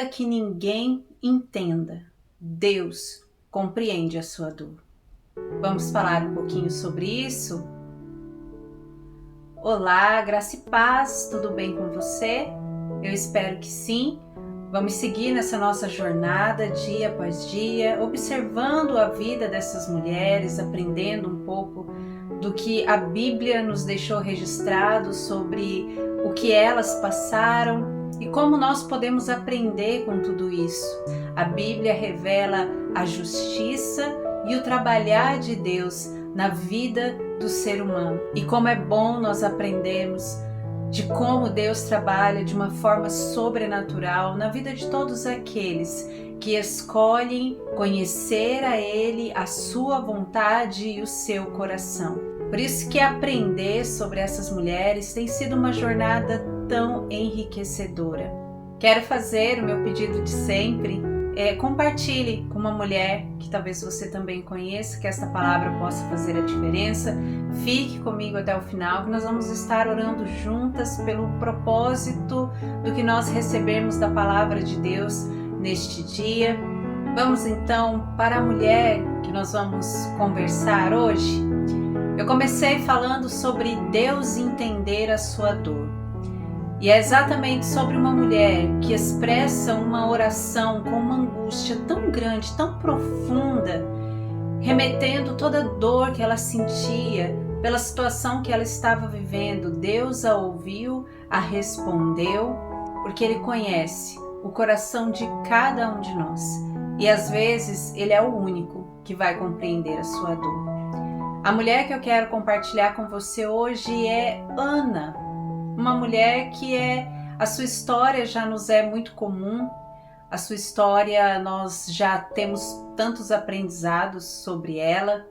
que ninguém entenda, Deus compreende a sua dor. Vamos falar um pouquinho sobre isso? Olá, graça e paz, tudo bem com você? Eu espero que sim. Vamos seguir nessa nossa jornada dia após dia, observando a vida dessas mulheres, aprendendo um pouco do que a Bíblia nos deixou registrado sobre o que elas passaram e como nós podemos aprender com tudo isso. A Bíblia revela a justiça e o trabalhar de Deus na vida do ser humano. E como é bom nós aprendermos de como Deus trabalha de uma forma sobrenatural na vida de todos aqueles que escolhem conhecer a Ele, a sua vontade e o seu coração. Por isso que aprender sobre essas mulheres tem sido uma jornada tão enriquecedora. Quero fazer o meu pedido de sempre, compartilhe com uma mulher que talvez você também conheça, que esta palavra possa fazer a diferença. Fique comigo até o final, que nós vamos estar orando juntas pelo propósito do que nós recebemos da palavra de Deus neste dia. Vamos então para a mulher que nós vamos conversar hoje. Eu comecei falando sobre Deus entender a sua dor. E é exatamente sobre uma mulher que expressa uma oração com uma angústia tão grande, tão profunda, remetendo toda a dor que ela sentia pela situação que ela estava vivendo. Deus a ouviu, a respondeu, porque Ele conhece o coração de cada um de nós. E às vezes Ele é o único que vai compreender a sua dor. A mulher que eu quero compartilhar com você hoje é Ana. Uma mulher que a sua história já nos é muito comum, a sua história nós já temos tantos aprendizados sobre ela.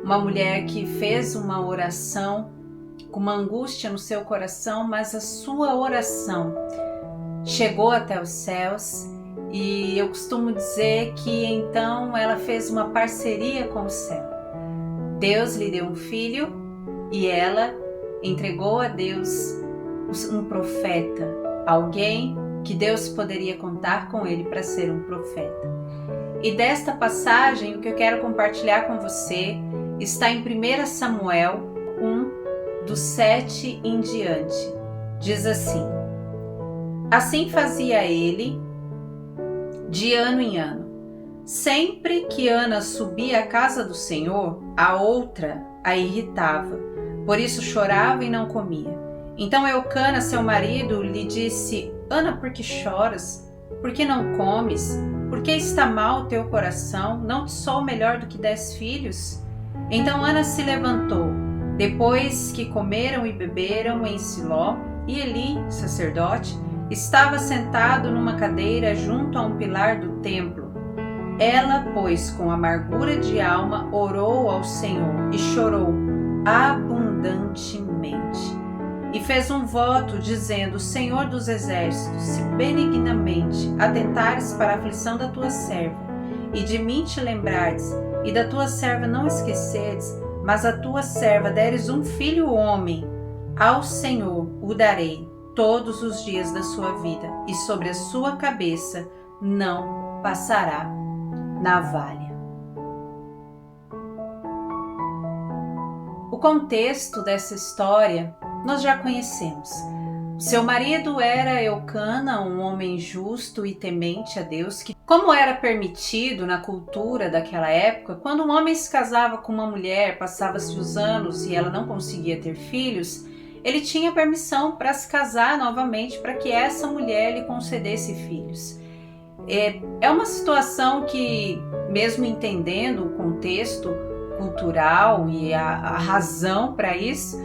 Uma mulher que fez uma oração com uma angústia no seu coração, mas a sua oração chegou até os céus e eu costumo dizer que então ela fez uma parceria com o céu. Deus lhe deu um filho e ela entregou a Deus um profeta, alguém que Deus poderia contar com ele para ser um profeta. E desta passagem, o que eu quero compartilhar com você está em 1 Samuel 1, do 7 em diante. Diz assim: Assim fazia ele de ano em ano. Sempre que Ana subia à casa do Senhor, a outra a irritava, por isso chorava e não comia. Então Eucana, seu marido, lhe disse: Ana, por que choras? Por que não comes? Por que está mal o teu coração? Não te sou melhor do que 10 filhos? Então Ana se levantou, depois que comeram e beberam em Siló, e Eli, sacerdote, estava sentado numa cadeira junto a um pilar do templo. Ela, pois, com amargura de alma, orou ao Senhor e chorou abundantemente. E fez um voto, dizendo: Senhor dos exércitos, se benignamente atentares para a aflição da tua serva, e de mim te lembrares, e da tua serva não esqueceres, mas a tua serva deres um filho homem, ao Senhor o darei todos os dias da sua vida, e sobre a sua cabeça não passará navalha. O contexto dessa história nós já conhecemos. Seu marido era Eucana, um homem justo e temente a Deus, que, como era permitido na cultura daquela época, quando um homem se casava com uma mulher, passava-se os anos e ela não conseguia ter filhos, ele tinha permissão para se casar novamente, para que essa mulher lhe concedesse filhos. É uma situação que, mesmo entendendo o contexto cultural e a razão para isso,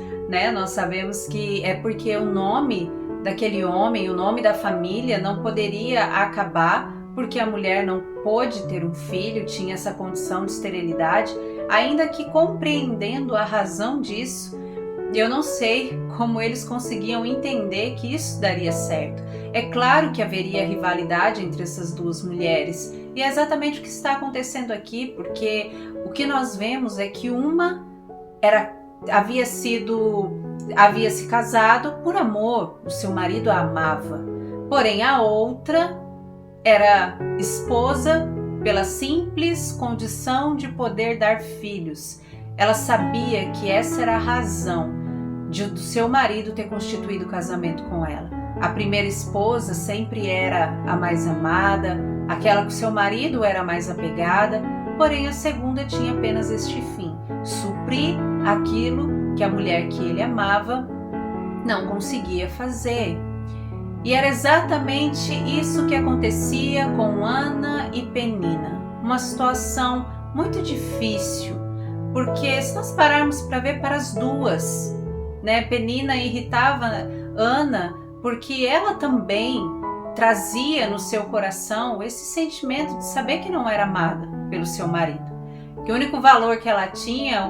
nós sabemos que é porque o nome daquele homem, o nome da família não poderia acabar porque a mulher não pôde ter um filho, tinha essa condição de esterilidade, ainda que compreendendo a razão disso, eu não sei como eles conseguiam entender que isso daria certo. É claro que haveria rivalidade entre essas duas mulheres, e é exatamente o que está acontecendo aqui, porque o que nós vemos é que uma havia se casado por amor, o seu marido a amava, porém a outra era esposa pela simples condição de poder dar filhos. Ela sabia que essa era a razão do seu marido ter constituído o casamento com ela. A primeira esposa sempre era a mais amada, aquela que o seu marido era mais apegada, porém a segunda tinha apenas este fim: suprir aquilo que a mulher que ele amava não conseguia fazer. E era exatamente isso que acontecia com Ana e Penina. Uma situação muito difícil, porque se nós pararmos para ver para as duas, Penina irritava Ana porque ela também trazia no seu coração esse sentimento de saber que não era amada pelo seu marido. Que o único valor que ela tinha, a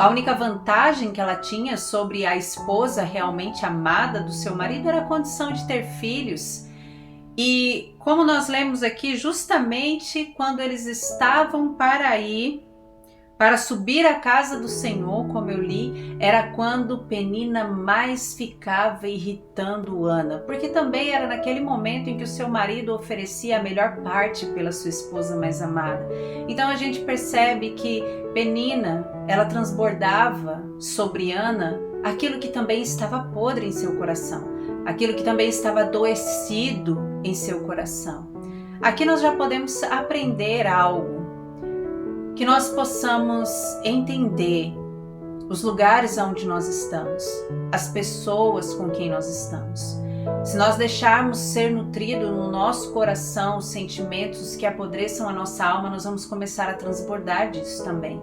única vantagem que ela tinha sobre a esposa realmente amada do seu marido era a condição de ter filhos. E como nós lemos aqui, justamente quando eles estavam para subir à casa do Senhor, como eu li, era quando Penina mais ficava irritando Ana, porque também era naquele momento em que o seu marido oferecia a melhor parte pela sua esposa mais amada. Então a gente percebe que Penina, ela transbordava sobre Ana aquilo que também estava podre em seu coração, aquilo que também estava adoecido em seu coração. Aqui nós já podemos aprender algo, que nós possamos entender os lugares onde nós estamos, as pessoas com quem nós estamos. Se nós deixarmos ser nutrido no nosso coração os sentimentos que apodreçam a nossa alma, nós vamos começar a transbordar disso também.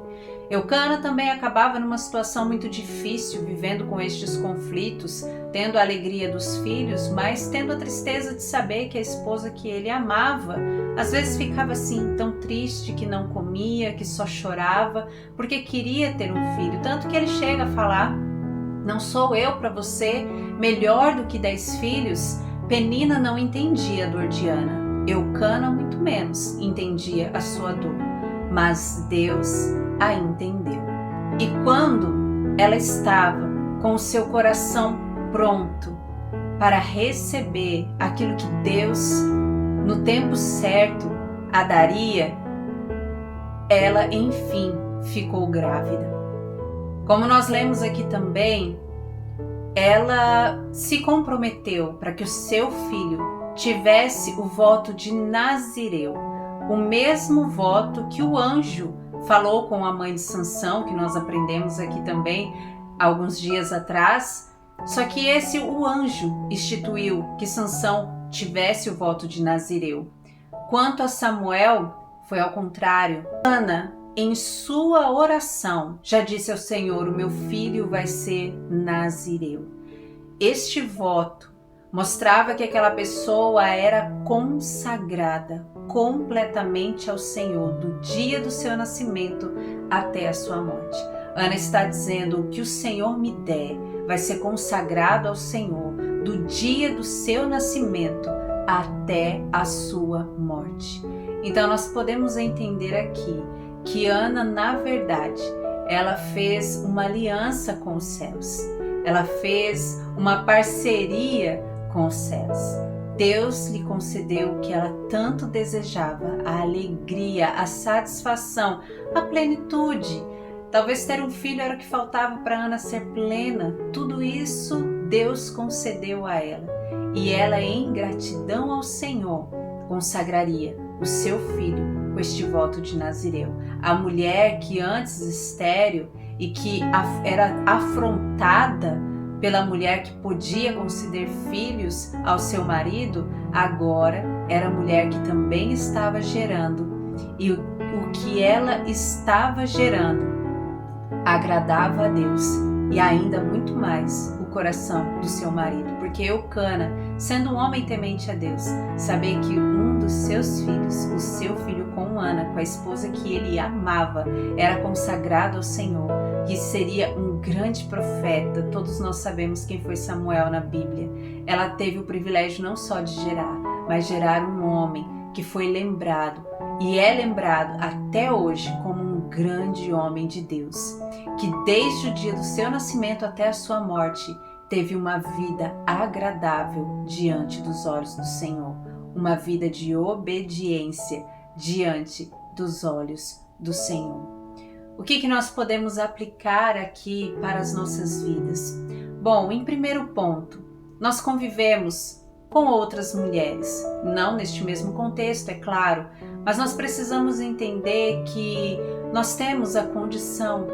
Eucana também acabava numa situação muito difícil, vivendo com estes conflitos, tendo a alegria dos filhos, mas tendo a tristeza de saber que a esposa que ele amava, às vezes ficava assim, tão triste que não comia, que só chorava, porque queria ter um filho. Tanto que ele chega a falar: não sou eu para você melhor do que 10 filhos? Penina não entendia a dor de Ana. Eucana muito menos entendia a sua dor. Mas Deus a entendeu. E quando ela estava com o seu coração pronto para receber aquilo que Deus, no tempo certo, a daria, ela enfim ficou grávida. Como nós lemos aqui também, ela se comprometeu para que o seu filho tivesse o voto de Nazireu, o mesmo voto que o anjo falou com a mãe de Sansão, que nós aprendemos aqui também alguns dias atrás. Só que o anjo instituiu que Sansão tivesse o voto de Nazireu. Quanto a Samuel, foi ao contrário. Ana, em sua oração, já disse ao Senhor: o meu filho vai ser Nazireu. Este voto mostrava que aquela pessoa era consagrada completamente ao Senhor, do dia do seu nascimento até a sua morte. Ana está dizendo: o que o Senhor me der vai ser consagrado ao Senhor, do dia do seu nascimento até a sua morte. Então nós podemos entender aqui que Ana, na verdade, ela fez uma aliança com os céus. Ela fez uma parceria com os céus. Deus lhe concedeu o que ela tanto desejava: a alegria, a satisfação, a plenitude. Talvez ter um filho era o que faltava para Ana ser plena. Tudo isso Deus concedeu a ela. E ela, em gratidão ao Senhor, consagraria o seu filho com este voto de Nazireu. A mulher que antes estéril e que era afrontada pela mulher que podia conceder filhos ao seu marido, agora era a mulher que também estava gerando. E o que ela estava gerando agradava a Deus e ainda muito mais o coração do seu marido, porque Eucana, sendo um homem temente a Deus, sabia que um dos seus filhos, o seu filho com Ana, com a esposa que ele amava, era consagrado ao Senhor e seria um grande profeta. Todos nós sabemos quem foi Samuel na Bíblia. Ela teve o privilégio não só de gerar, mas gerar um homem que foi lembrado e é lembrado até hoje como um grande homem de Deus, que desde o dia do seu nascimento até a sua morte teve uma vida agradável diante dos olhos do Senhor. uma vida de obediência diante dos olhos do Senhor. O que nós podemos aplicar aqui para as nossas vidas? Bom, em primeiro ponto, nós convivemos com outras mulheres, não neste mesmo contexto, é claro, mas nós precisamos entender que nós temos a condição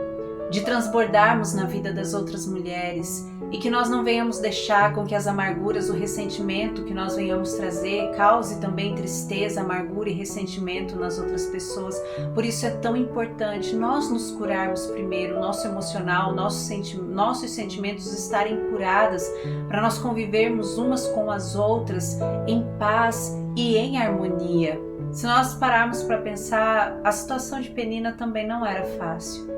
de transbordarmos na vida das outras mulheres e que nós não venhamos deixar com que as amarguras, o ressentimento que nós venhamos trazer cause também tristeza, amargura e ressentimento nas outras pessoas. Por isso é tão importante nós nos curarmos primeiro, o nosso emocional, nossos sentimentos estarem curados para nós convivermos umas com as outras em paz e em harmonia. Se nós pararmos para pensar, a situação de Penina também não era fácil.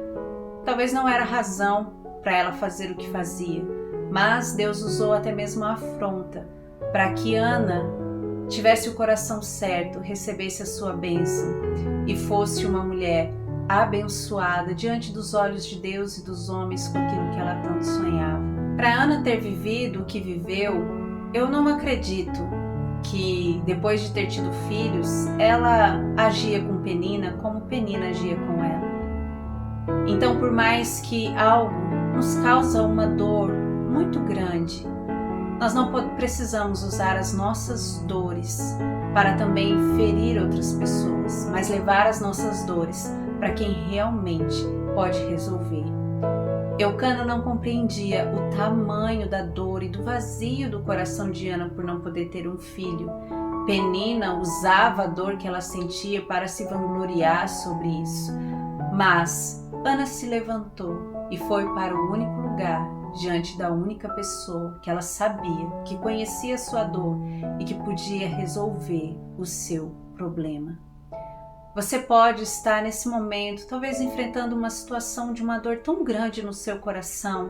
Talvez não era razão para ela fazer o que fazia, mas Deus usou até mesmo a afronta para que Ana tivesse o coração certo, recebesse a sua bênção e fosse uma mulher abençoada diante dos olhos de Deus e dos homens com aquilo que ela tanto sonhava. Para Ana ter vivido o que viveu, eu não acredito que depois de ter tido filhos, ela agia com Penina como Penina agia com ela. Então, por mais que algo nos causa uma dor muito grande, nós não precisamos usar as nossas dores para também ferir outras pessoas, mas levar as nossas dores para quem realmente pode resolver. Eucana não compreendia o tamanho da dor e do vazio do coração de Ana por não poder ter um filho. Penina usava a dor que ela sentia para se vangloriar sobre isso. Mas Ana se levantou e foi para o único lugar, diante da única pessoa que ela sabia, que conhecia sua dor e que podia resolver o seu problema. Você pode estar nesse momento, talvez enfrentando uma situação de uma dor tão grande no seu coração,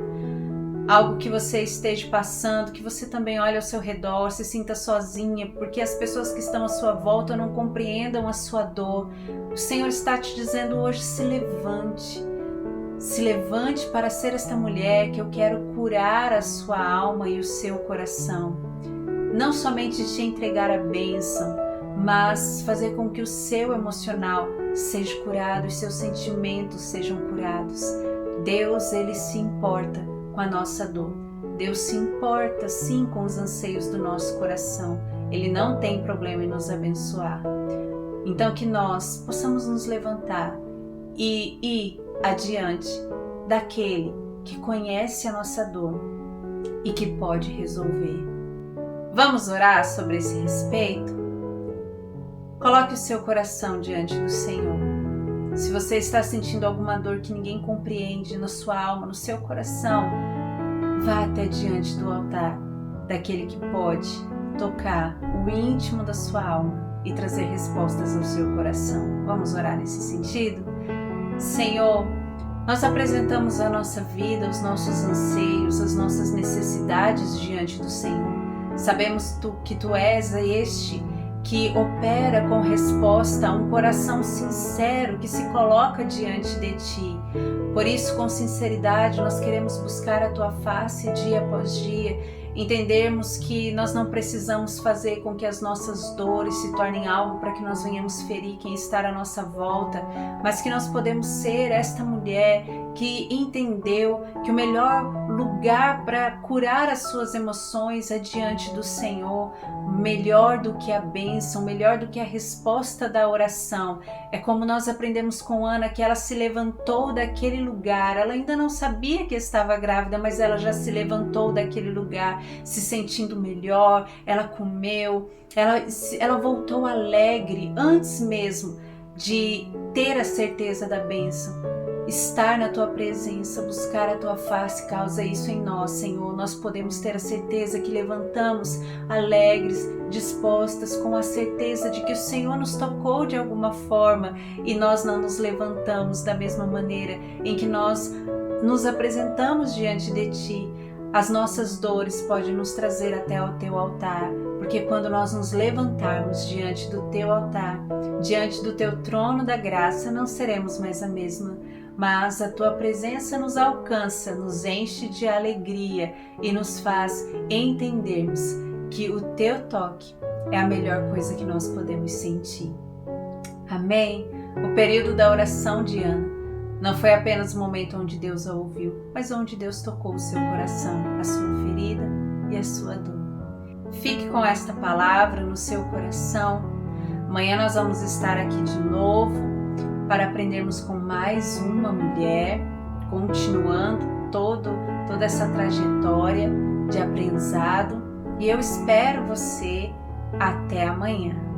algo que você esteja passando, que você também olhe ao seu redor, se sinta sozinha, porque as pessoas que estão à sua volta não compreendam a sua dor. O Senhor está te dizendo hoje, se levante. Se levante para ser esta mulher que eu quero curar a sua alma e o seu coração. Não somente te entregar a bênção, mas fazer com que o seu emocional seja curado e seus sentimentos sejam curados. Deus, Ele se importa com a nossa dor. Deus se importa sim com os anseios do nosso coração. Ele não tem problema em nos abençoar. Então que nós possamos nos levantar e ir adiante daquele que conhece a nossa dor e que pode resolver. Vamos orar sobre esse respeito? Coloque o seu coração diante do Senhor. Se você está sentindo alguma dor que ninguém compreende na sua alma, no seu coração, vá até diante do altar daquele que pode tocar o íntimo da sua alma e trazer respostas ao seu coração. Vamos orar nesse sentido? Senhor, nós apresentamos a nossa vida, os nossos anseios, as nossas necessidades diante do Senhor. Sabemos que Tu és este que opera com resposta a um coração sincero que se coloca diante de Ti. Por isso, com sinceridade, nós queremos buscar a Tua face dia após dia, entendermos que nós não precisamos fazer com que as nossas dores se tornem algo para que nós venhamos ferir quem está à nossa volta, mas que nós podemos ser esta mulher que entendeu que o melhor lugar para curar as suas emoções é diante do Senhor, melhor do que a bênção, melhor do que a resposta da oração. É como nós aprendemos com Ana, que ela se levantou daquele lugar, ela ainda não sabia que estava grávida, mas ela já se levantou daquele lugar, se sentindo melhor, ela comeu, ela voltou alegre antes mesmo de ter a certeza da bênção. Estar na Tua presença, buscar a Tua face, causa isso em nós, Senhor. Nós podemos ter a certeza que levantamos alegres, dispostas, com a certeza de que o Senhor nos tocou de alguma forma e nós não nos levantamos da mesma maneira em que nós nos apresentamos diante de Ti. As nossas dores podem nos trazer até o Teu altar, porque quando nós nos levantarmos diante do Teu altar, diante do Teu trono da graça, não seremos mais a mesma, mas a Tua presença nos alcança, nos enche de alegria e nos faz entendermos que o Teu toque é a melhor coisa que nós podemos sentir. Amém? O período da oração de Ana não foi apenas o momento onde Deus a ouviu, mas onde Deus tocou o seu coração, a sua ferida e a sua dor. Fique com esta palavra no seu coração. Amanhã nós vamos estar aqui de novo para aprendermos com mais uma mulher, continuando toda essa trajetória de aprendizado. E eu espero você até amanhã.